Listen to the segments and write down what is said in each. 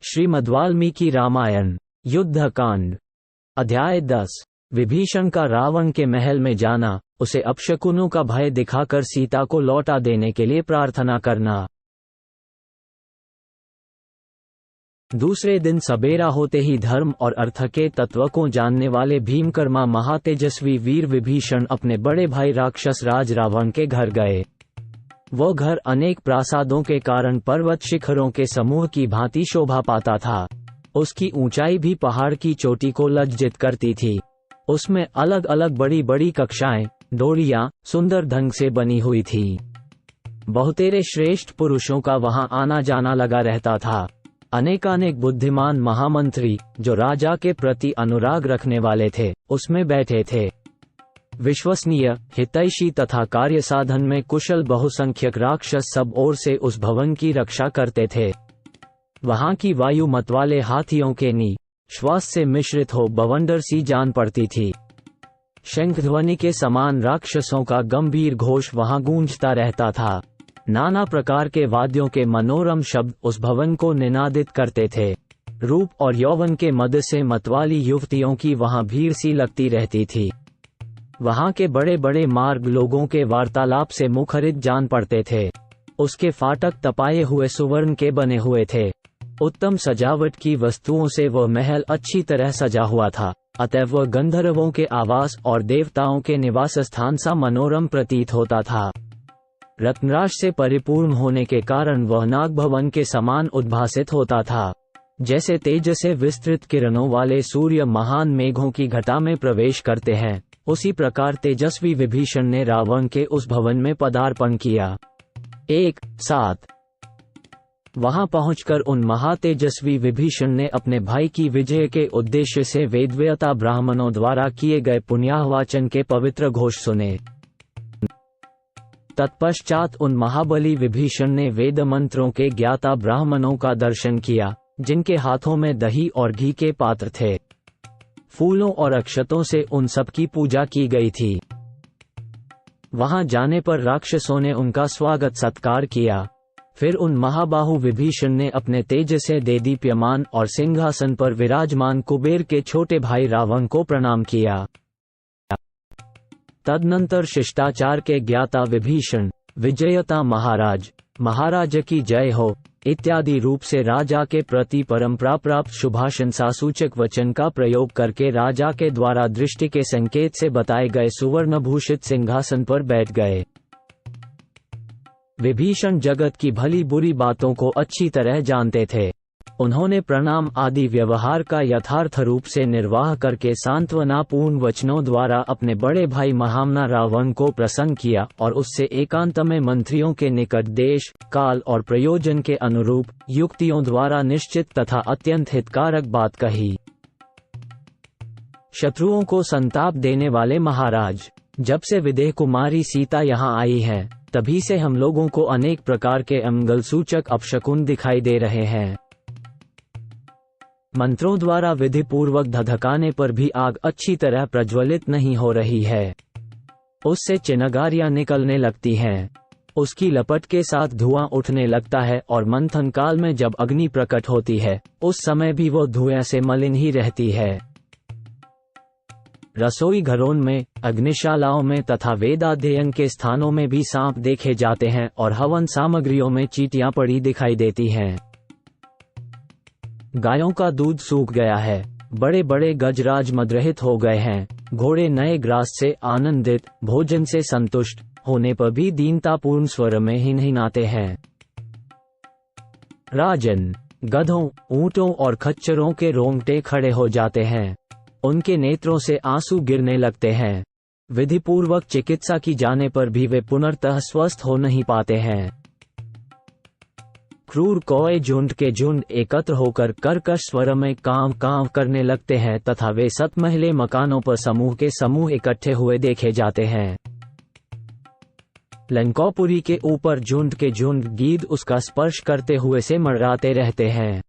श्रीमद्वाल्मीकि रामायण युद्धकांड अध्याय 10। विभीषण का रावण के महल में जाना, उसे अपशकुनों का भय दिखाकर सीता को लौटा देने के लिए प्रार्थना करना। दूसरे दिन सबेरा होते ही धर्म और अर्थ के तत्व को जानने वाले भीमकर्मा महातेजस्वी वीर विभीषण अपने बड़े भाई राक्षस राज रावण के घर गए। वो घर अनेक प्रासादों के कारण पर्वत शिखरों के समूह की भांति शोभा पाता था। उसकी ऊंचाई भी पहाड़ की चोटी को लज्जित करती थी। उसमें अलग अलग बड़ी बड़ी कक्षाएं, डोरियां सुंदर ढंग से बनी हुई थी। बहुतेरे श्रेष्ठ पुरुषों का वहां आना जाना लगा रहता था। अनेकानेक बुद्धिमान महामंत्री जो राजा के प्रति अनुराग रखने वाले थे, उसमें बैठे थे। विश्वसनीय, हितैषी तथा कार्य साधन में कुशल बहुसंख्यक राक्षस सब ओर से उस भवन की रक्षा करते थे। वहां की वायु मतवाले हाथियों के नी श्वास से मिश्रित हो बवंडर सी जान पड़ती थी। शंखध्वनि के समान राक्षसों का गंभीर घोष वहां गूंजता रहता था। नाना प्रकार के वाद्यों के मनोरम शब्द उस भवन को निनादित करते थे। रूप और यौवन के मद से मतवाली युवतियों की वहां भीड़ सी लगती रहती थी। वहां के बड़े बड़े मार्ग लोगों के वार्तालाप से मुखरित जान पड़ते थे। उसके फाटक तपाए हुए सुवर्ण के बने हुए थे। उत्तम सजावट की वस्तुओं से वह महल अच्छी तरह सजा हुआ था, अतः वह गंधर्वों के आवास और देवताओं के निवास स्थान सा मनोरम प्रतीत होता था। रत्नराज से परिपूर्ण होने के कारण वह नागभवन के समान उद्भासित होता था। जैसे तेज से विस्तृत किरणों वाले सूर्य महान मेघों की घटा में प्रवेश करते हैं, उसी प्रकार तेजस्वी विभीषण ने रावण के उस भवन में पदार्पण किया। 1-7 वहां पहुंचकर उन महातेजस्वी विभीषण ने अपने भाई की विजय के उद्देश्य से वेदवेता ब्राह्मणों द्वारा किए गए पुण्याहवाचन के पवित्र घोष सुने। तत्पश्चात उन महाबली विभीषण ने वेद मंत्रों के ज्ञाता ब्राह्मणों का दर्शन किया, जिनके हाथों में दही और घी के पात्र थे। फूलों और अक्षतों से उन सब की पूजा की गई थी। वहां जाने पर राक्षसों ने उनका स्वागत सत्कार किया। फिर उन महाबाहु विभीषण ने अपने तेज से देदीप्यमान और सिंहासन पर विराजमान कुबेर के छोटे भाई रावण को प्रणाम किया। तदनंतर शिष्टाचार के ज्ञाता विभीषण, विजयता महाराज, महाराज की जय हो इत्यादि रूप से राजा के प्रति परंपरा प्राप्त शुभाशंसा सूचक वचन का प्रयोग करके राजा के द्वारा दृष्टि के संकेत से बताए गए सुवर्णभूषित सिंहासन पर बैठ गए। विभीषण जगत की भली बुरी बातों को अच्छी तरह जानते थे। उन्होंने प्रणाम आदि व्यवहार का यथार्थ रूप से निर्वाह करके सांत्वनापूर्ण वचनों द्वारा अपने बड़े भाई महामना रावण को प्रसन्न किया और उससे एकांत में मंत्रियों के निकट देश, काल और प्रयोजन के अनुरूप युक्तियों द्वारा निश्चित तथा अत्यंत हितकारक बात कही। शत्रुओं को संताप देने वाले महाराज, जब से विदेह कुमारी सीता यहाँ आई है, तभी से हम लोगों को अनेक प्रकार के अमंगल सूचक अपशकुन दिखाई दे रहे हैं। मंत्रों द्वारा विधि पूर्वक धधकाने पर भी आग अच्छी तरह प्रज्वलित नहीं हो रही है। उससे चिनगारियां निकलने लगती हैं। उसकी लपट के साथ धुआं उठने लगता है और मंथन काल में जब अग्नि प्रकट होती है, उस समय भी वो धुएं से मलिन ही रहती है। रसोई घरों में, अग्निशालाओं में तथा वेदाध्ययन के स्थानों में भी सांप देखे जाते हैं और हवन सामग्रियों में चींटियां पड़ी दिखाई देती हैं। गायों का दूध सूख गया है, बड़े बड़े गजराज मदरहित हो गए हैं, घोड़े नए ग्रास से आनंदित, भोजन से संतुष्ट होने पर भी दीनतापूर्ण स्वर में हिनहिनाते हैं। राजन, गधों, ऊंटों और खच्चरों के रोंगटे खड़े हो जाते हैं। उनके नेत्रों से आंसू गिरने लगते हैं। विधिपूर्वक चिकित्सा की जाने पर भी वे पुनर्तः स्वस्थ हो नहीं पाते हैं। क्रूर कौए झुंड के झुंड एकत्र होकर कर्कश स्वर में कांव कांव करने लगते हैं तथा वे सतमहले मकानों पर समूह के समूह इकट्ठे हुए देखे जाते हैं। लंकापुरी के ऊपर झुंड के झुंड गीद उसका स्पर्श करते हुए से मड़राते रहते हैं।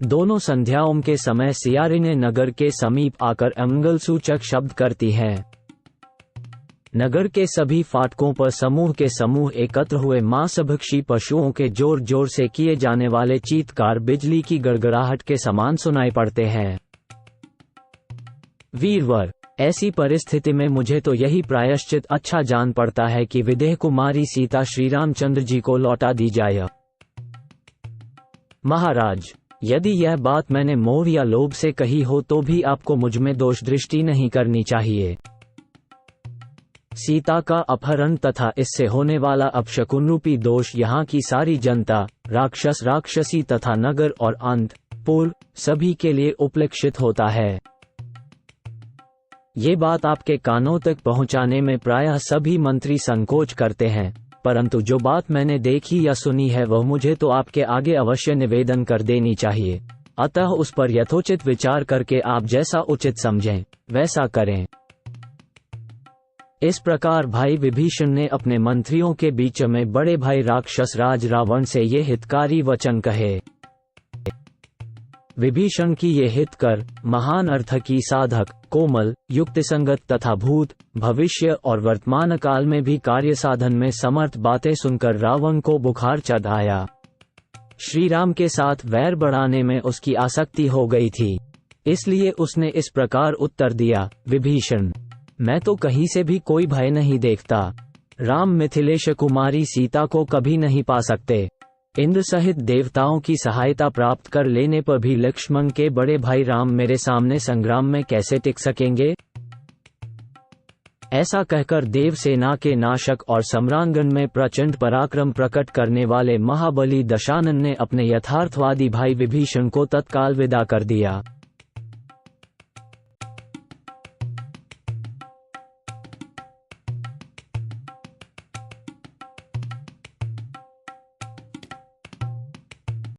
दोनों संध्याओं के समय सियारिने नगर के समीप आकर अमंगल सूचक शब्द करती हैं। नगर के सभी फाटकों पर समूह के समूह एकत्र हुए मांसभक्षी पशुओं के जोर जोर से किए जाने वाले चीत्कार बिजली की गड़गड़ाहट के समान सुनाई पड़ते हैं। वीरवर, ऐसी परिस्थिति में मुझे तो यही प्रायश्चित अच्छा जान पड़ता है कि विदेह कुमारी सीता श्री रामचंद्र जी को लौटा दी जाए। महाराज, यदि यह बात मैंने मोह या लोभ से कही हो तो भी आपको मुझमें दोष दृष्टि नहीं करनी चाहिए। सीता का अपहरण तथा इससे होने वाला अपशकुन रूपी दोष यहाँ की सारी जनता, राक्षस राक्षसी तथा नगर और अंत पूर्व सभी के लिए उपलक्षित होता है। ये बात आपके कानों तक पहुँचाने में प्रायः सभी मंत्री संकोच करते हैं, परंतु जो बात मैंने देखी या सुनी है वह मुझे तो आपके आगे अवश्य निवेदन कर देनी चाहिए। अतः उस पर यथोचित विचार करके आप जैसा उचित समझें वैसा करें। इस प्रकार भाई विभीषण ने अपने मंत्रियों के बीच में बड़े भाई राक्षस राज रावण से ये हितकारी वचन कहे। विभीषण की ये हितकर, महान अर्थ की साधक, कोमल, युक्तिसंगत तथा भूत, भविष्य और वर्तमान काल में भी कार्य साधन में समर्थ बातें सुनकर रावण को बुखार चढ़ आया। श्री राम के साथ वैर बढ़ाने में उसकी आसक्ति हो गई थी, इसलिए उसने इस प्रकार उत्तर दिया, विभीषण, मैं तो कहीं से भी कोई भय नहीं देखता। राम मिथिलेश कुमारी सीता को कभी नहीं पा सकते। इंद्र सहित देवताओं की सहायता प्राप्त कर लेने पर भी लक्ष्मण के बड़े भाई राम मेरे सामने संग्राम में कैसे टिक सकेंगे? ऐसा कहकर देवसेना के नाशक और सम्रांगण में प्रचंड पराक्रम प्रकट करने वाले महाबली दशानन ने अपने यथार्थवादी भाई विभीषण को तत्काल विदा कर दिया।